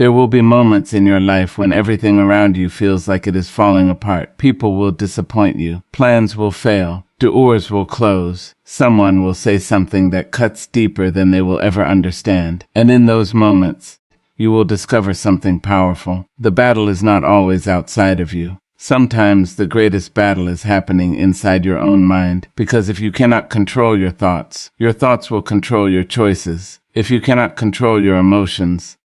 There will be moments in your life when everything around you feels like it is falling apart. People will disappoint you. Plans will fail. Doors will close. Someone will say something that cuts deeper than they will ever understand. And in those moments, you will discover something powerful. The battle is not always outside of you. Sometimes the greatest battle is happening inside your own mind, because if you cannot control your thoughts will control your choices. If you cannot control your emotions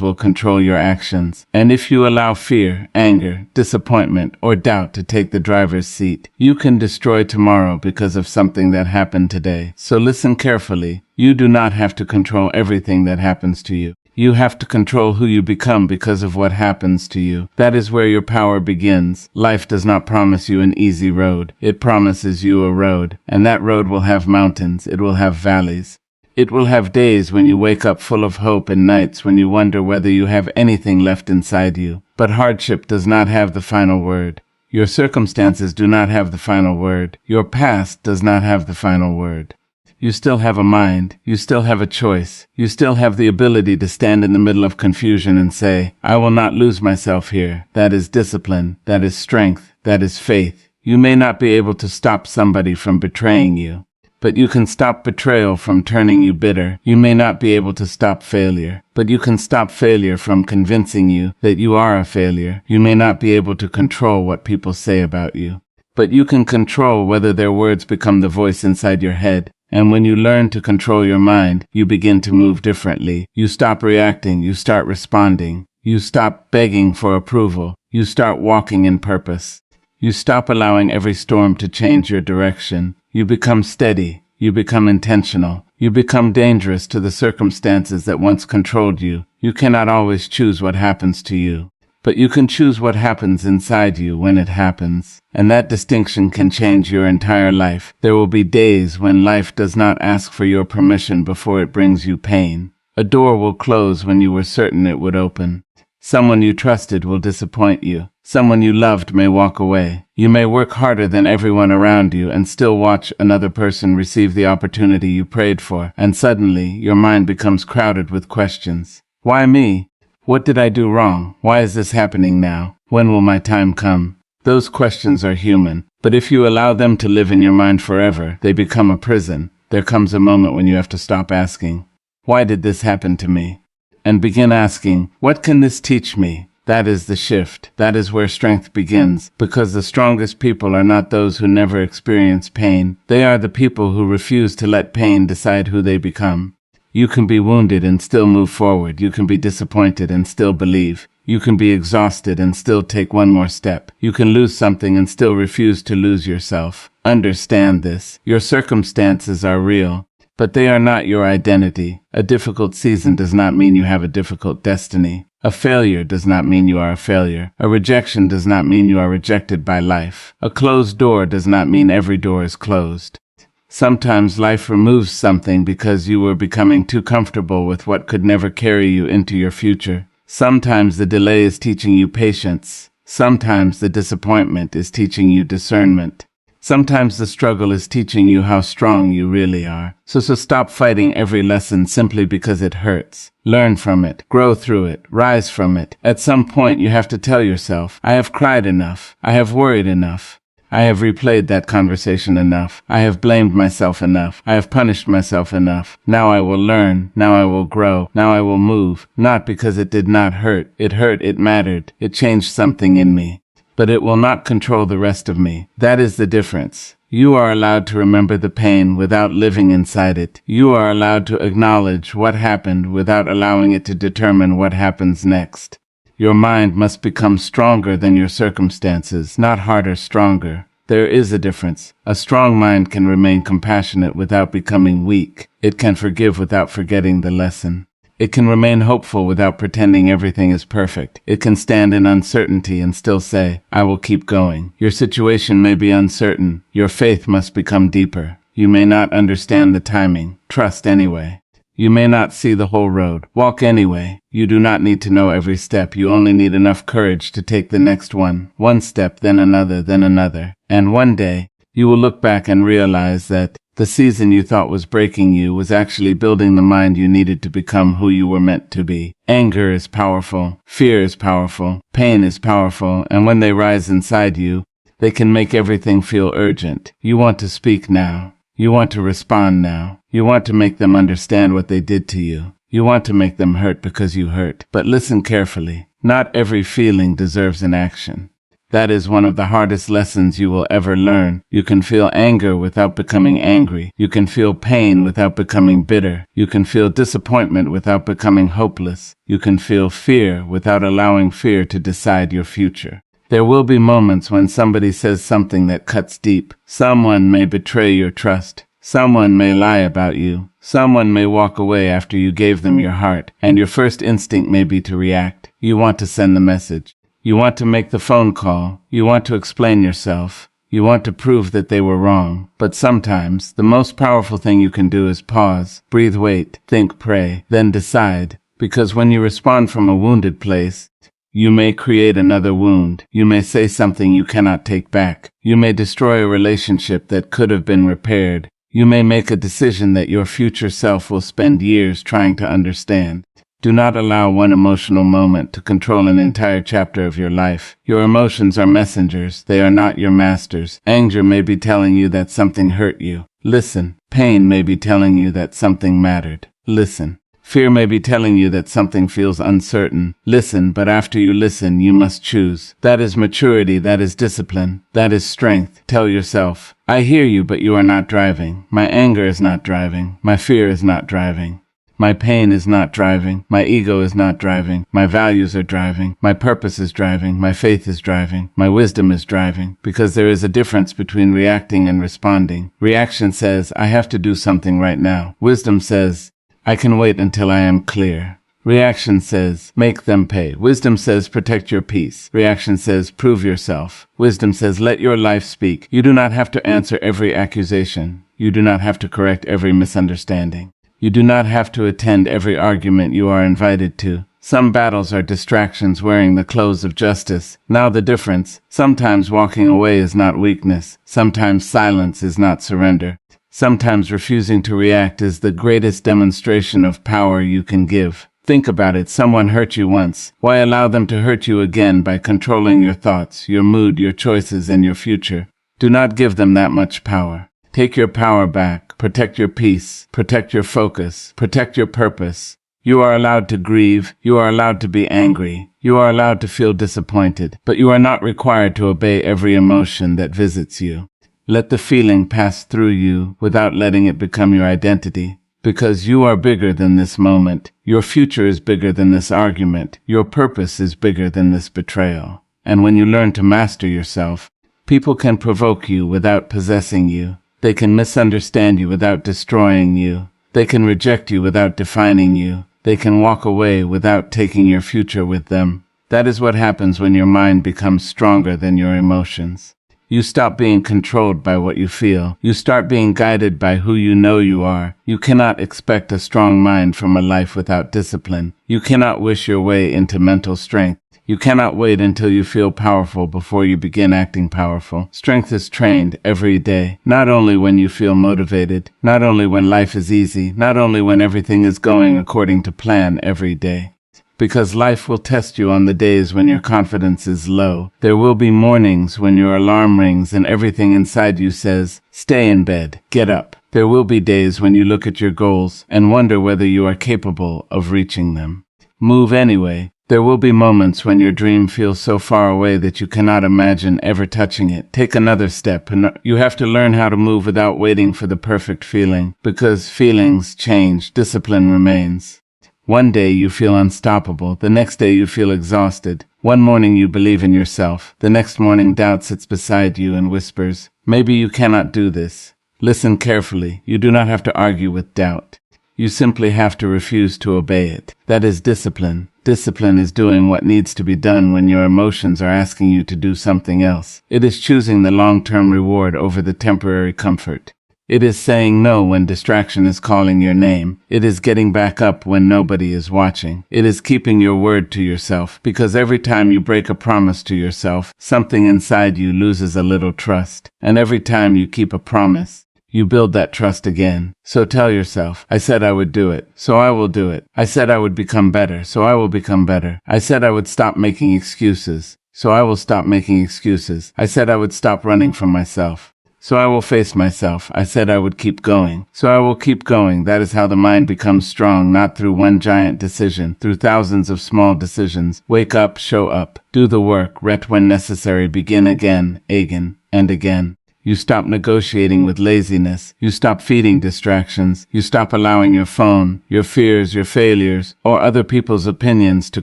will control your actions. And if you allow fear, anger, disappointment, or doubt to take the driver's seat, you can destroy tomorrow because of something that happened today. So listen carefully. You do not have to control everything that happens to you. You have to control who you become because of what happens to you. That is where your power begins. Life does not promise you an easy road. It promises you a road, and that road will have mountains. It will have valleys. It will have days when you wake up full of hope and nights when you wonder whether you have anything left inside you. But hardship does not have the final word. Your circumstances do not have the final word. Your past does not have the final word. You still have a mind. You still have a choice. You still have the ability to stand in the middle of confusion and say, I will not lose myself here. That is discipline. That is strength. That is faith. You may not be able to stop somebody from betraying you, but you can stop betrayal from turning you bitter. You may not be able to stop failure, but you can stop failure from convincing you that you are a failure. You may not be able to control what people say about you, but you can control whether their words become the voice inside your head. And when you learn to control your mind, you begin to move differently. You stop reacting. You start responding. You stop begging for approval. You start walking in purpose. You stop allowing every storm to change your direction. You become steady. You become intentional. You become dangerous to the circumstances that once controlled you. You cannot always choose what happens to you, but you can choose what happens inside you when it happens. And that distinction can change your entire life. There will be days when life does not ask for your permission before it brings you pain. A door will close when you were certain it would open. Someone you trusted will disappoint you. Someone you loved may walk away. You may work harder than everyone around you and still watch another person receive the opportunity you prayed for. And suddenly, your mind becomes crowded with questions. Why me? What did I do wrong? Why is this happening now? When will my time come? Those questions are human, but if you allow them to live in your mind forever, they become a prison. There comes a moment when you have to stop asking, why did this happen to me? And begin asking, what can this teach me? That is the shift. That is where strength begins, because the strongest people are not those who never experience pain. They are the people who refuse to let pain decide who they become. You can be wounded and still move forward. You can be disappointed and still believe. You can be exhausted and still take one more step. You can lose something and still refuse to lose yourself. Understand this. Your circumstances are real, but they are not your identity. A difficult season does not mean you have a difficult destiny. A failure does not mean you are a failure. A rejection does not mean you are rejected by life. A closed door does not mean every door is closed. Sometimes life removes something because you were becoming too comfortable with what could never carry you into your future. Sometimes the delay is teaching you patience. Sometimes the disappointment is teaching you discernment. Sometimes the struggle is teaching you how strong you really are. So stop fighting every lesson simply because it hurts. Learn from it, grow through it, rise from it. At some point you have to tell yourself, I have cried enough. I have worried enough. I have replayed that conversation enough. I have blamed myself enough. I have punished myself enough. Now I will learn. Now I will grow. Now I will move. Not because it did not hurt. It hurt. It mattered. It changed something in me. But it will not control the rest of me. That is the difference. You are allowed to remember the pain without living inside it. You are allowed to acknowledge what happened without allowing it to determine what happens next. Your mind must become stronger than your circumstances, not harder, stronger. There is a difference. A strong mind can remain compassionate without becoming weak. It can forgive without forgetting the lesson. It can remain hopeful without pretending everything is perfect. It can stand in uncertainty and still say, I will keep going. Your situation may be uncertain. Your faith must become deeper. You may not understand the timing. Trust anyway. You may not see the whole road. Walk anyway. You do not need to know every step. You only need enough courage to take the next one. One step, then another, then another. And one day, you will look back and realize that The season you thought was breaking you was actually building the mind you needed to become who you were meant to be. Anger is powerful, fear is powerful, pain is powerful, and when they rise inside you, they can make everything feel urgent. You want to speak now. You want to respond now. You want to make them understand what they did to you. You want to make them hurt because you hurt. But listen carefully. Not every feeling deserves an action. That is one of the hardest lessons you will ever learn. You can feel anger without becoming angry. You can feel pain without becoming bitter. You can feel disappointment without becoming hopeless. You can feel fear without allowing fear to decide your future. There will be moments when somebody says something that cuts deep. Someone may betray your trust. Someone may lie about you. Someone may walk away after you gave them your heart, and your first instinct may be to react. You want to send the message. You want to make the phone call. You want to explain yourself. You want to prove that they were wrong. But sometimes, the most powerful thing you can do is pause, breathe, wait, think, pray, then decide. Because when you respond from a wounded place, you may create another wound. You may say something you cannot take back. You may destroy a relationship that could have been repaired. You may make a decision that your future self will spend years trying to understand. Do not allow one emotional moment to control an entire chapter of your life. Your emotions are messengers. They are not your masters. Anger may be telling you that something hurt you. Listen. Pain may be telling you that something mattered. Listen. Fear may be telling you that something feels uncertain. Listen, but after you listen, you must choose. That is maturity. That is discipline. That is strength. Tell yourself, I hear you, but you are not driving. My anger is not driving. My fear is not driving. My pain is not driving. My ego is not driving. My values are driving. My purpose is driving. My faith is driving. My wisdom is driving. Because there is a difference between reacting and responding. Reaction says, I have to do something right now. Wisdom says, I can wait until I am clear. Reaction says, make them pay. Wisdom says, protect your peace. Reaction says, prove yourself. Wisdom says, let your life speak. You do not have to answer every accusation. You do not have to correct every misunderstanding. You do not have to attend every argument you are invited to. Some battles are distractions wearing the clothes of justice. Now the difference. Sometimes walking away is not weakness. Sometimes silence is not surrender. Sometimes refusing to react is the greatest demonstration of power you can give. Think about it. Someone hurt you once. Why allow them to hurt you again by controlling your thoughts, your mood, your choices, and your future? Do not give them that much power. Take your power back. Protect your peace. Protect your focus. Protect your purpose. You are allowed to grieve. You are allowed to be angry. You are allowed to feel disappointed. But you are not required to obey every emotion that visits you. Let the feeling pass through you without letting it become your identity. Because you are bigger than this moment. Your future is bigger than this argument. Your purpose is bigger than this betrayal. And when you learn to master yourself, people can provoke you without possessing you. They can misunderstand you without destroying you. They can reject you without defining you. They can walk away without taking your future with them. That is what happens when your mind becomes stronger than your emotions. You stop being controlled by what you feel. You start being guided by who you know you are. You cannot expect a strong mind from a life without discipline. You cannot wish your way into mental strength. You cannot wait until you feel powerful before you begin acting powerful. Strength is trained every day, not only when you feel motivated, not only when life is easy, not only when everything is going according to plan every day. Because life will test you on the days when your confidence is low. There will be mornings when your alarm rings and everything inside you says, stay in bed, get up. There will be days when you look at your goals and wonder whether you are capable of reaching them. Move anyway. There will be moments when your dream feels so far away that you cannot imagine ever touching it. Take another step, and you have to learn how to move without waiting for the perfect feeling. Because feelings change, discipline remains. One day you feel unstoppable. The next day you feel exhausted. One morning you believe in yourself. The next morning doubt sits beside you and whispers, maybe you cannot do this. Listen carefully. You do not have to argue with doubt. You simply have to refuse to obey it. That is discipline. Discipline is doing what needs to be done when your emotions are asking you to do something else. It is choosing the long-term reward over the temporary comfort. It is saying no when distraction is calling your name. It is getting back up when nobody is watching. It is keeping your word to yourself, because every time you break a promise to yourself, something inside you loses a little trust. And every time you keep a promise, You build that trust again. So tell yourself, I said I would do it, so I will do it. I said I would become better, so I will become better. I said I would stop making excuses, so I will stop making excuses. I said I would stop running from myself, so I will face myself. I said I would keep going, so I will keep going. That is how the mind becomes strong, not through one giant decision, through thousands of small decisions. Wake up, show up, do the work, ret when necessary, begin again, and again. You stop negotiating with laziness. You stop feeding distractions. You stop allowing your phone, your fears, your failures, or other people's opinions to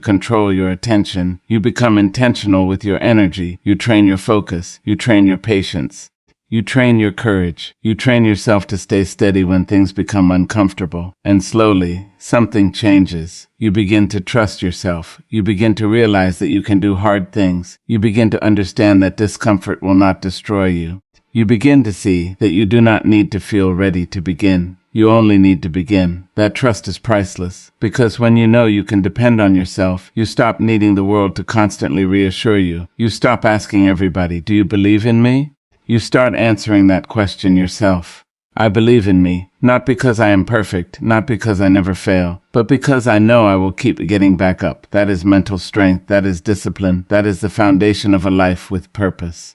control your attention. You become intentional with your energy. You train your focus. You train your patience. You train your courage. You train yourself to stay steady when things become uncomfortable. And slowly, something changes. You begin to trust yourself. You begin to realize that you can do hard things. You begin to understand that discomfort will not destroy you. You begin to see that you do not need to feel ready to begin. You only need to begin. That trust is priceless, because when you know you can depend on yourself, you stop needing the world to constantly reassure you. You stop asking everybody, do you believe in me? You start answering that question yourself. I believe in me, not because I am perfect, not because I never fail, but because I know I will keep getting back up. That is mental strength. That is discipline. That is the foundation of a life with purpose.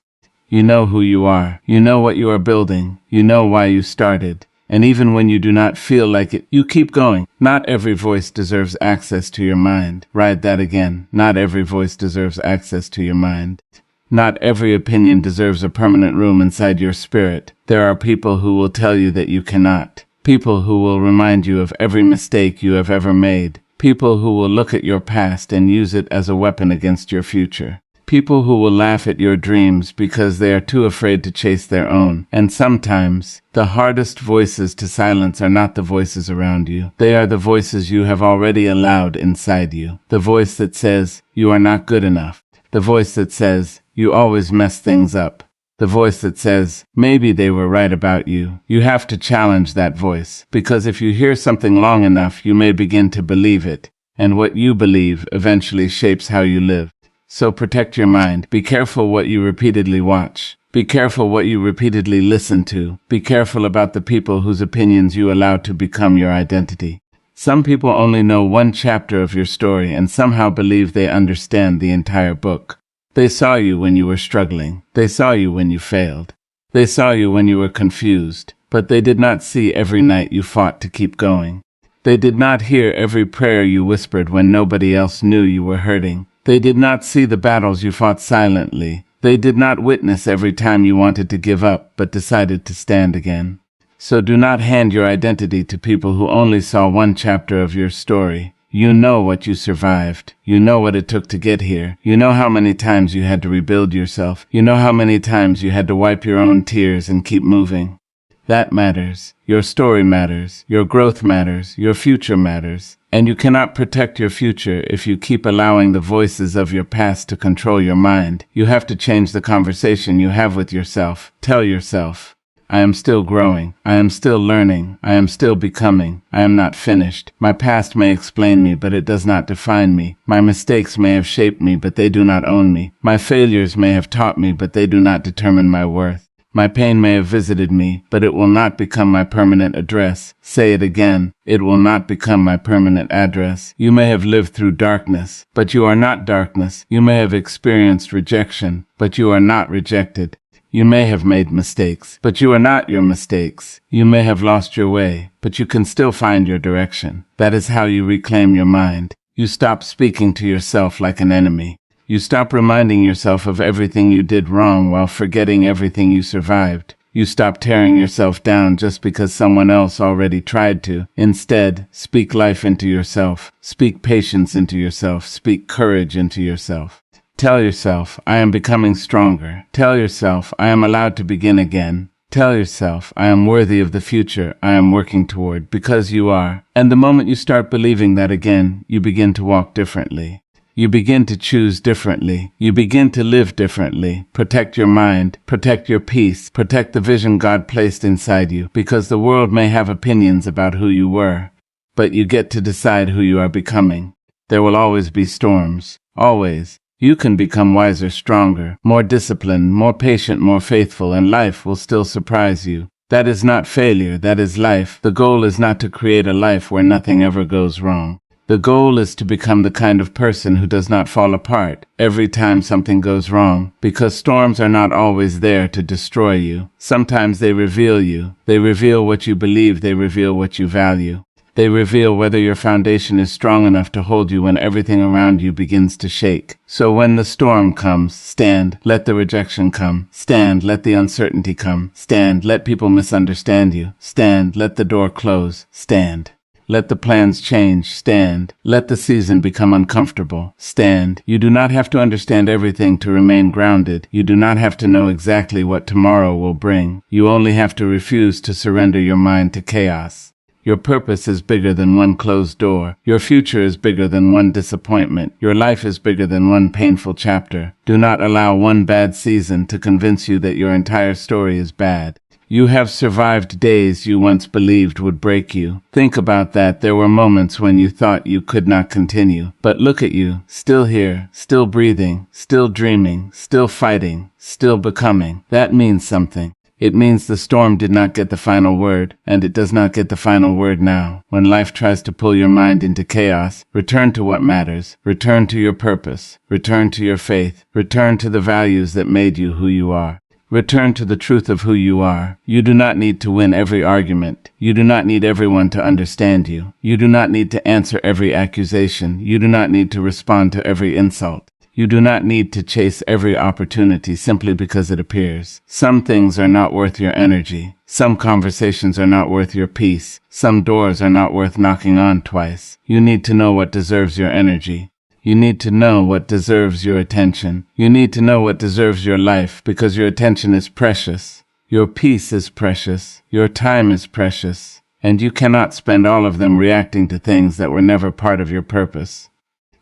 You know who you are. You know what you are building. You know why you started. And even when you do not feel like it, you keep going. Not every voice deserves access to your mind. Write that again. Not every voice deserves access to your mind. Not every opinion deserves a permanent room inside your spirit. There are people who will tell you that you cannot. People who will remind you of every mistake you have ever made. People who will look at your past and use it as a weapon against your future. People who will laugh at your dreams because they are too afraid to chase their own. And sometimes, the hardest voices to silence are not the voices around you. They are the voices you have already allowed inside you. The voice that says, you are not good enough. The voice that says, you always mess things up. The voice that says, maybe they were right about you. You have to challenge that voice, because if you hear something long enough, you may begin to believe it. And what you believe eventually shapes how you live. So protect your mind. Be careful what you repeatedly watch. Be careful what you repeatedly listen to. Be careful about the people whose opinions you allow to become your identity. Some people only know one chapter of your story and somehow believe they understand the entire book. They saw you when you were struggling. They saw you when you failed. They saw you when you were confused. But they did not see every night you fought to keep going. They did not hear every prayer you whispered when nobody else knew you were hurting. They did not see the battles you fought silently. They did not witness every time you wanted to give up but decided to stand again. So do not hand your identity to people who only saw one chapter of your story. You know what you survived. You know what it took to get here. You know how many times you had to rebuild yourself. You know how many times you had to wipe your own tears and keep moving. That matters. Your story matters. Your growth matters. Your future matters. And you cannot protect your future if you keep allowing the voices of your past to control your mind. You have to change the conversation you have with yourself. Tell yourself, I am still growing. I am still learning. I am still becoming. I am not finished. My past may explain me, but it does not define me. My mistakes may have shaped me, but they do not own me. My failures may have taught me, but they do not determine my worth. My pain may have visited me, but it will not become my permanent address. Say it again. It will not become my permanent address. You may have lived through darkness, but you are not darkness. You may have experienced rejection, but you are not rejected. You may have made mistakes, but you are not your mistakes. You may have lost your way, but you can still find your direction. That is how you reclaim your mind. You stop speaking to yourself like an enemy. You stop reminding yourself of everything you did wrong while forgetting everything you survived. You stop tearing yourself down just because someone else already tried to. Instead, speak life into yourself. Speak patience into yourself. Speak courage into yourself. Tell yourself, I am becoming stronger. Tell yourself, I am allowed to begin again. Tell yourself, I am worthy of the future I am working toward, because you are. And the moment you start believing that again, you begin to walk differently. You begin to choose differently. You begin to live differently. Protect your mind. Protect your peace. Protect the vision God placed inside you, because the world may have opinions about who you were, but you get to decide who you are becoming. There will always be storms. Always. You can become wiser, stronger, more disciplined, more patient, more faithful, and life will still surprise you. That is not failure, that is life. The goal is not to create a life where nothing ever goes wrong. The goal is to become the kind of person who does not fall apart every time something goes wrong, because storms are not always there to destroy you. Sometimes they reveal you. They reveal what you believe. They reveal what you value. They reveal whether your foundation is strong enough to hold you when everything around you begins to shake. So when the storm comes, stand. Let the rejection come. Stand. Let the uncertainty come. Stand. Let people misunderstand you. Stand. Let the door close. Stand. Let the plans change. Stand. Let the season become uncomfortable. Stand. You do not have to understand everything to remain grounded. You do not have to know exactly what tomorrow will bring. You only have to refuse to surrender your mind to chaos. Your purpose is bigger than one closed door. Your future is bigger than one disappointment. Your life is bigger than one painful chapter. Do not allow one bad season to convince you that your entire story is bad. You have survived days you once believed would break you. Think about that. There were moments when you thought you could not continue. But look at you, still here, still breathing, still dreaming, still fighting, still becoming. That means something. It means the storm did not get the final word, and it does not get the final word now. When life tries to pull your mind into chaos, return to what matters. Return to your purpose. Return to your faith. Return to the values that made you who you are. Return to the truth of who you are. You do not need to win every argument. You do not need everyone to understand you. You do not need to answer every accusation. You do not need to respond to every insult. You do not need to chase every opportunity simply because it appears. Some things are not worth your energy. Some conversations are not worth your peace. Some doors are not worth knocking on twice. You need to know what deserves your energy. You need to know what deserves your attention. You need to know what deserves your life, because your attention is precious. Your peace is precious. Your time is precious. And you cannot spend all of them reacting to things that were never part of your purpose.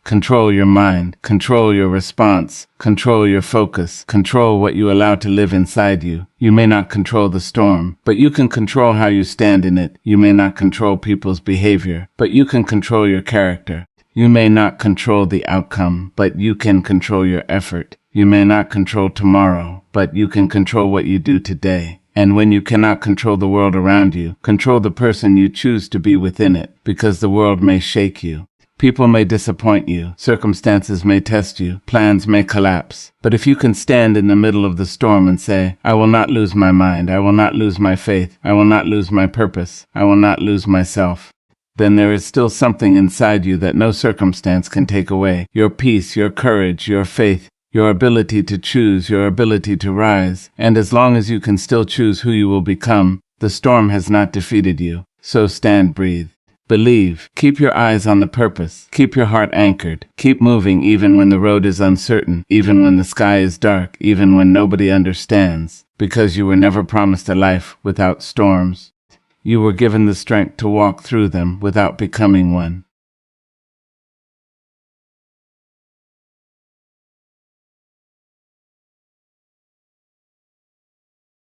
Control your mind. Control your response. Control your focus. Control what you allow to live inside you. You may not control the storm, but you can control how you stand in it. You may not control people's behavior, but you can control your character. You may not control the outcome, but you can control your effort. You may not control tomorrow, but you can control what you do today. And when you cannot control the world around you, control the person you choose to be within it, because the world may shake you. People may disappoint you. Circumstances may test you. Plans may collapse. But if you can stand in the middle of the storm and say, I will not lose my mind. I will not lose my faith. I will not lose my purpose. I will not lose myself. Then there is still something inside you that no circumstance can take away. Your peace, your courage, your faith, your ability to choose, your ability to rise. And as long as you can still choose who you will become, the storm has not defeated you. So stand, breathe. Believe. Keep your eyes on the purpose. Keep your heart anchored. Keep moving even when the road is uncertain, even when the sky is dark, even when nobody understands, because you were never promised a life without storms. You were given the strength to walk through them without becoming one.